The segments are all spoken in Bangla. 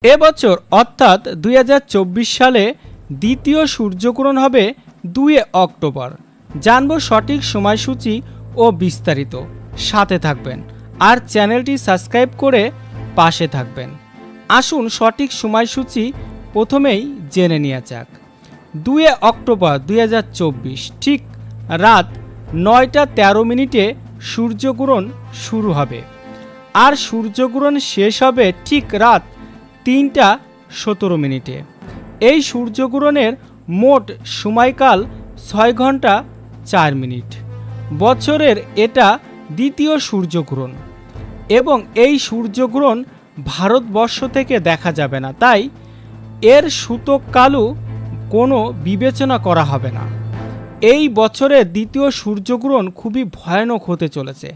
এবছর অর্থাৎ 2024 সালে দ্বিতীয় সূর্যগ্রহণ হবে 2 অক্টোবর। জানবো সঠিক সময়সূচি ও বিস্তারিত। সাথে থাকবেন আর চ্যানেলটি সাবস্ক্রাইব করে পাশে থাকবেন। আসুন সঠিক সময়সূচি প্রথমেই জেনে নেওয়া যাক। 2 অক্টোবর 2024 ঠিক রাত 9টা 13 মিনিটে সূর্যগ্রহণ শুরু হবে আর সূর্যগ্রহণ শেষ হবে ঠিক রাত 3টা 17 মিনিটে। এই সূর্যগ্রহণের মোট সময়কাল 6 ঘন্টা 4 মিনিট। বছরের এটা দ্বিতীয় সূর্যগ্রহণ এবং এই সূর্যগ্রহণ ভারতবর্ষ থেকে দেখা যাবে না, তাই এর সূতককালও কোনো বিবেচনা করা হবে না। এই বছরের দ্বিতীয় সূর্যগ্রহণ খুবই ভয়ানক হতে চলেছে,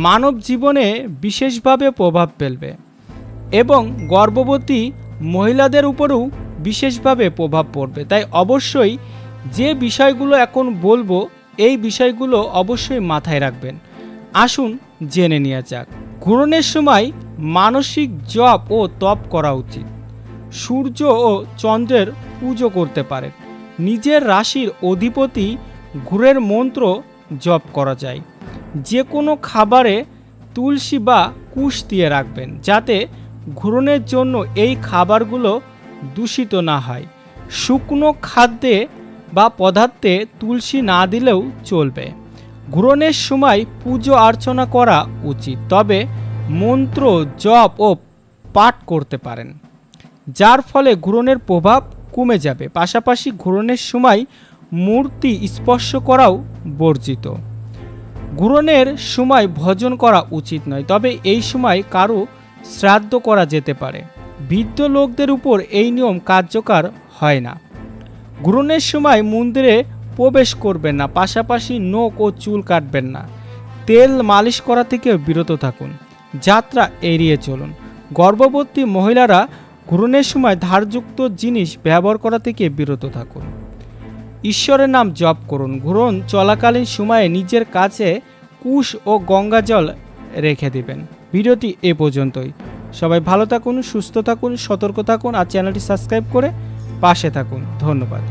মানব জীবনে বিশেষভাবে প্রভাব ফেলবে এবং গর্ভবতী মহিলাদের উপরেও বিশেষভাবে প্রভাব পড়বে। তাই অবশ্যই যে বিষয়গুলো এখন বলবো এই বিষয়গুলো অবশ্যই মাথায় রাখবেন। আসুন জেনে নেওয়া যাক। গ্রহণের সময় মানসিক জপ ও তপ করা উচিত। সূর্য ও চন্দ্রের পুজো করতে পারেন। নিজের রাশির অধিপতি গ্রহের মন্ত্র জপ করা যায়। যে কোনো খাবারে তুলসী বা কুশ দিয়ে রাখবেন যাতে গ্রহণের জন্য এই খাবারগুলো দূষিত না হয়। শুকনো খাদ্যে বা পদার্থে তুলসী না দিলেও চলবে। গ্রহণের সময় পুজো অর্চনা করা উচিত, তবে মন্ত্র জপ ও পাঠ করতে পারেন যার ফলে গ্রহণের প্রভাব কমে যাবে। পাশাপাশি গ্রহণের সময় মূর্তি স্পর্শ করাও বর্জিত। গ্রহণের সময় ভজন করা উচিত নয়, তবে এই সময় কারো শ্রাদ্ধ করা যেতে পারে। বৃদ্ধ লোকদের উপর এই নিয়ম কার্যকর হয় না। গ্রহণের সময় মন্দিরে প্রবেশ করবেন না, পাশাপাশি নখ ও চুল কাটবেন না। তেল মালিশ করা থেকে বিরত থাকুন। যাত্রা এড়িয়ে চলুন। গর্ভবতী মহিলারা গ্রহণের সময় ধারযুক্ত জিনিস ব্যবহার করা থেকে বিরত থাকুন। ঈশ্বরের নাম জপ করুন। গ্রহণ চলাকালীন সময়ে নিজের কাছে কুশ ও গঙ্গা জল রেখে দিবেন। ভিডিওটি এ পর্যন্তই। সবাই ভালো থাকুন, সুস্থ থাকুন, সতর্ক থাকুন আর চ্যানেলটি সাবস্ক্রাইব করে পাশে থাকুন। ধন্যবাদ।